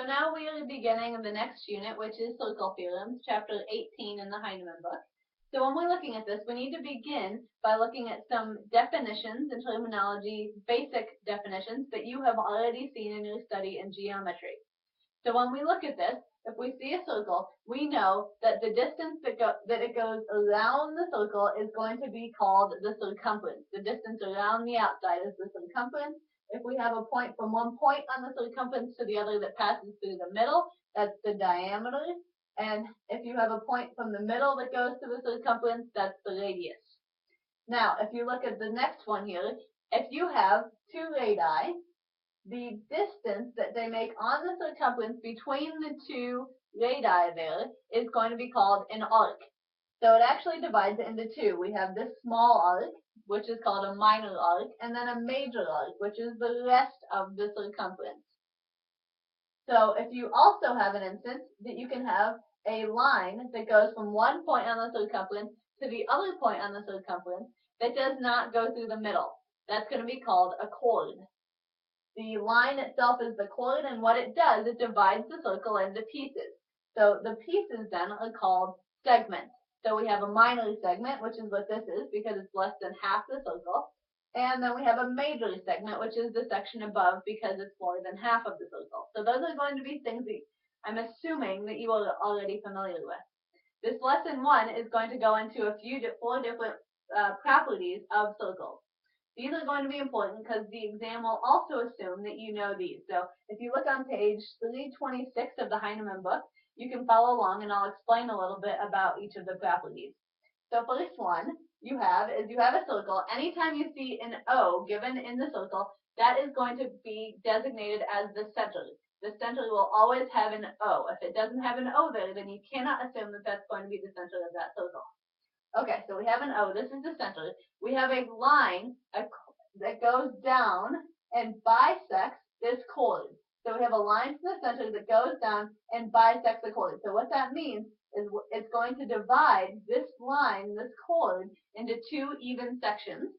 now we are beginning the next unit, which is circle theorems, chapter 18 in the Heinemann book. So when we're looking at this, we need to begin by looking at some definitions and terminology, basic definitions that you have already seen in your study in geometry. So when we look at this, if we see a circle, we know that the distance that it goes around the circle is going to be called the circumference. The distance around the outside is the circumference. If we have a point from one point on the circumference to the other that passes through the middle, that's the diameter. And if you have a point from the middle that goes to the circumference, that's the radius. Now, if you look at the next one here, if you have two radii, the distance that they make on the circumference between the two radii there is going to be called an arc. So it actually divides it into two. We have this small arc, which is called a minor arc, and then a major arc, which is the rest of the circumference. So if you also have an instance that you can have a line that goes from one point on the circumference to the other point on the circumference that does not go through the middle. That's going to be called a chord. The line itself is the chord, and what it does, it divides the circle into pieces. So the pieces then are called segments. So we have a minor segment, which is what this is because it's less than half the circle. And then we have a major segment, which is the section above because it's more than half of the circle. So those are going to be things that I'm assuming that you are already familiar with. This lesson 1 is going to go into four different properties of circles. These are going to be important because the exam will also assume that you know these. So if you look on page 326 of the Heinemann book, you can follow along and I'll explain a little bit about each of the properties. So first one you have a circle. Anytime you see an O given in the circle, that is going to be designated as the center. The center will always have an O. If it doesn't have an O there, then you cannot assume that that's going to be the center of that circle. Okay, so we have an O. This is the center. We have a line that goes down and bisects this chord. So we have a line from the center that goes down and bisects the chord. So what that means is it's going to divide this line, this chord, into two even sections,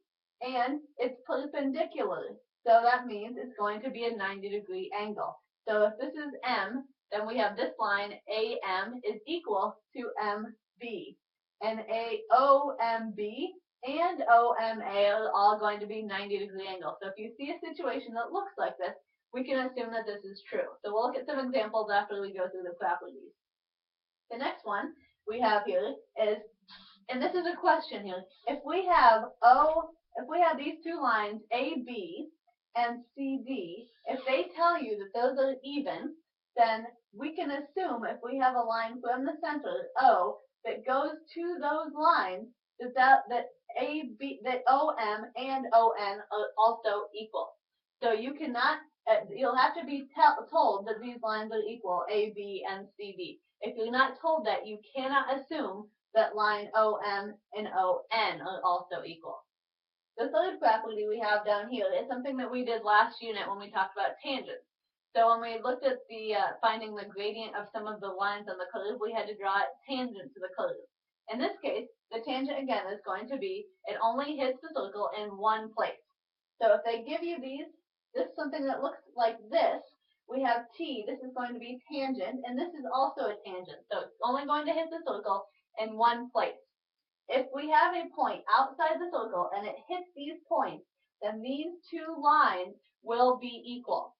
and it's perpendicular. So that means it's going to be a 90-degree angle. So if this is M, then we have this line AM is equal to MB. And OMB and OMA are all going to be 90-degree angles. So if you see a situation that looks like this, we can assume that this is true. So we'll look at some examples after we go through the properties. The next one we have here is, and this is a question here, if we have these two lines AB and CD, if they tell you that those are even, then we can assume if we have a line from the center, O, that goes to those lines, that OM and ON are also equal. So you cannot, you'll have to be told that these lines are equal, AB and CD. If you're not told that, you cannot assume that line OM and ON are also equal. The third property we have down here is something that we did last unit when we talked about tangents. So when we looked at the finding the gradient of some of the lines on the curve, we had to draw a tangent to the curve. In this case, the tangent again is going to be, it only hits the circle in one place. So if they give you this is something that looks like this, we have T, this is going to be tangent, and this is also a tangent. So it's only going to hit the circle in one place. If we have a point outside the circle and it hits these points, then these two lines will be equal.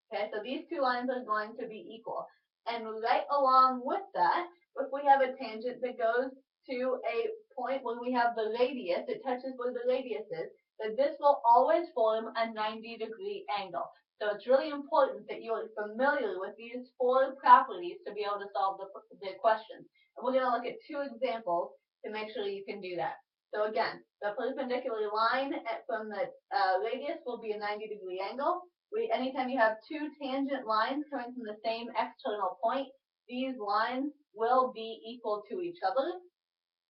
Okay, so these two lines are going to be equal. And right along with that, if we have a tangent that goes to a point where we have the radius, it touches where the radius is, then this will always form a 90-degree angle. So it's really important that you are familiar with these four properties to be able to solve the question. And we're going to look at two examples to make sure you can do that. So again, the perpendicular line from the radius will be a 90-degree angle. Anytime you have two tangent lines coming from the same external point, these lines will be equal to each other.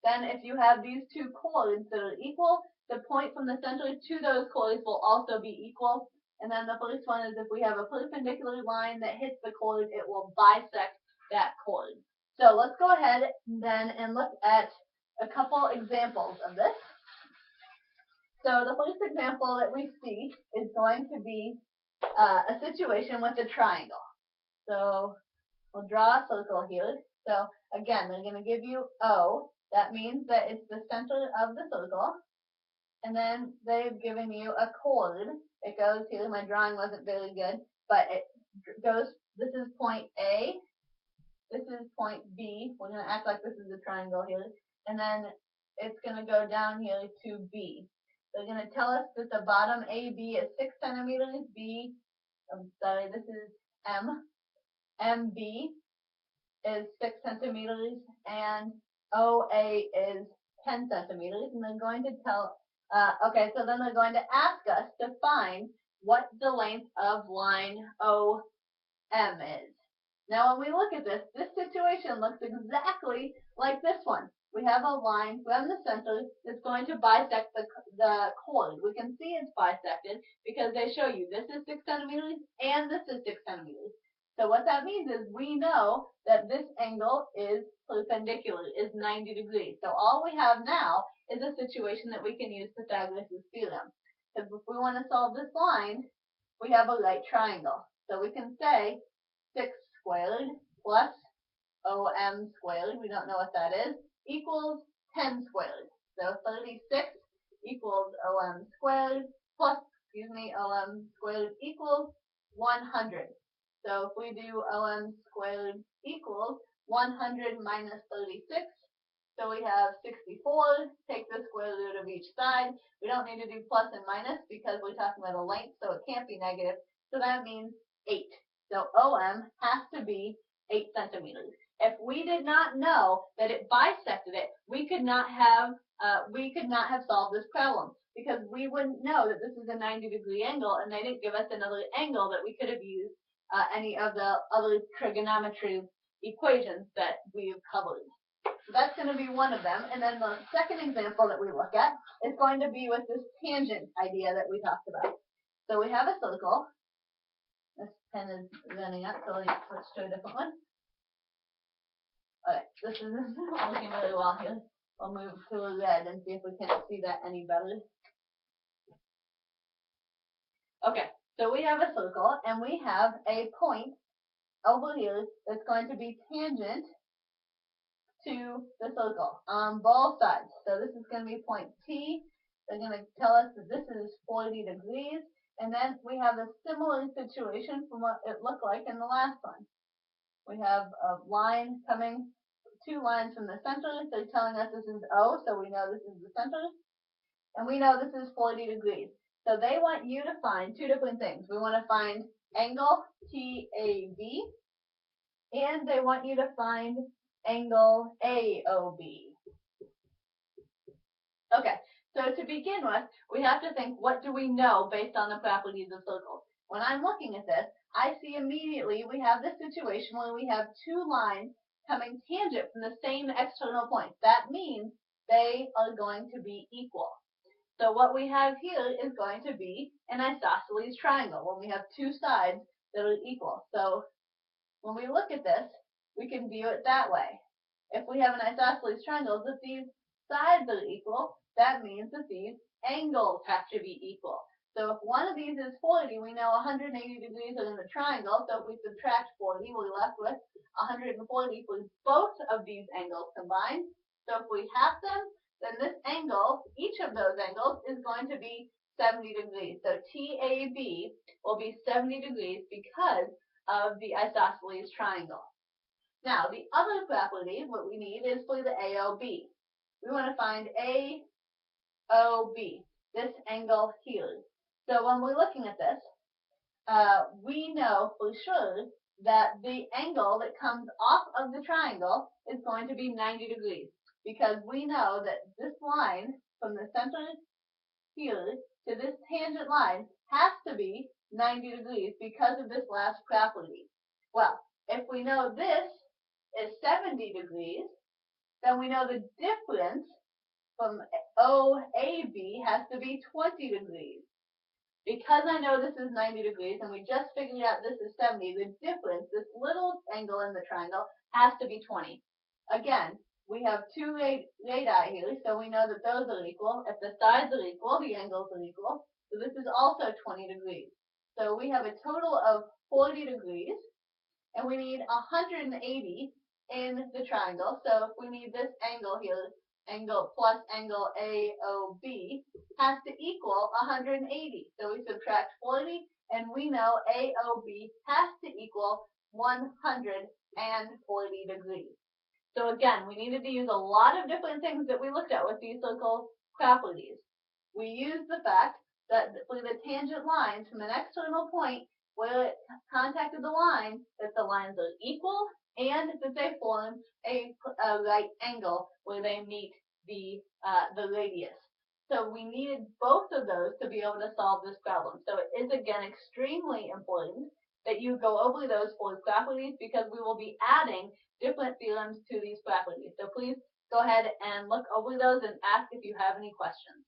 Then if you have these two chords that are equal, the point from the center to those chords will also be equal. And then the first one is if we have a perpendicular line that hits the chord, it will bisect that chord. So let's go ahead then and look at a couple examples of this. So the first example that we see is going to be a situation with a triangle. So we'll draw a circle here. So again, they're going to give you O. That means that it's the center of the circle. And then they've given you a chord. It goes here. My drawing wasn't very good, but it goes, this is point A. This is point B. We're going to act like this is a triangle here. And then it's going to go down here to B. They're going to tell us that the bottom AB is 6 centimeters. This is M. MB is 6 centimeters. And OA is 10 centimeters. And they're going to tell, okay, so then they're going to ask us to find what the length of line OM is. Now when we look at this, this situation looks exactly like this one. We have a line from the center that's going to bisect the chord. We can see it's bisected because they show you this is 6 centimeters and this is 6 centimeters. So what that means is we know that this angle is perpendicular, is 90 degrees. So all we have now is a situation that we can use Pythagoras' theorem. Because if we want to solve this line, we have a right triangle. So we can say 6 squared plus OM squared, we don't know what that is, equals 10 squared. So 36 equals OM squared plus, OM squared equals 100. So if we do OM squared equals 100 minus 36, so we have 64. Take the square root of each side. We don't need to do plus and minus because we're talking about a length, so it can't be negative. So that means 8. So OM has to be 8 centimeters. If we did not know that it bisected it, we could not have solved this problem because we wouldn't know that this is a 90-degree angle, and they didn't give us another angle that we could have used any of the other trigonometry equations that we've covered. So that's going to be one of them. And then the second example that we look at is going to be with this tangent idea that we talked about. So we have a circle. This pen is running up, so let me switch to a different one. Alright, this is looking really well here. I'll move to a red and see if we can see that any better. Okay, so we have a circle, and we have a point over here that's going to be tangent to the circle on both sides. So this is going to be point T. They're going to tell us that this is 40 degrees. And then we have a similar situation from what it looked like in the last one. We have a line coming, 2 lines from the center. They're telling us this is O, so we know this is the center. And we know this is 40 degrees. So they want you to find 2 different things. We want to find angle TAB, and they want you to find angle AOB. Okay, so to begin with, we have to think, what do we know based on the properties of circles? When I'm looking at this, I see immediately we have this situation where we have 2 lines coming tangent from the same external point. That means they are going to be equal. So what we have here is going to be an isosceles triangle when we have 2 sides that are equal. So when we look at this, we can view it that way. If we have an isosceles triangle, if these sides are equal, that means that these angles have to be equal. So if one of these is 40, we know 180 degrees are in the triangle. So if we subtract 40, we're left with 140 for both of these angles combined. So if we half them, then this angle, each of those angles, is going to be 70 degrees. So TAB will be 70 degrees because of the isosceles triangle. Now, the other property, what we need is for the AOB. We want to find AOB, this angle here. So when we're looking at this, we know for sure that the angle that comes off of the triangle is going to be 90 degrees because we know that this line from the center here to this tangent line has to be 90 degrees because of this last property. Well, if we know this is 70 degrees, then we know the difference from OAB has to be 20 degrees. Because I know this is 90 degrees and we just figured out this is 70, the difference, this little angle in the triangle, has to be 20. Again, we have 2 radii here, so we know that those are equal. If the sides are equal, the angles are equal. So this is also 20 degrees. So we have a total of 40 degrees. and we need 180 in the triangle. So if we need this angle here, angle plus angle AOB, has to equal 180. So we subtract 40, and we know AOB has to equal 140 degrees. So again, we needed to use a lot of different things that we looked at with these so-called properties. We used the fact that for the tangent lines from an external point where it contacted the line, that the lines are equal and that they form a right angle where they meet the radius. So we needed both of those to be able to solve this problem. So it is again extremely important that you go over those four properties because we will be adding different theorems to these properties. So please go ahead and look over those and ask if you have any questions.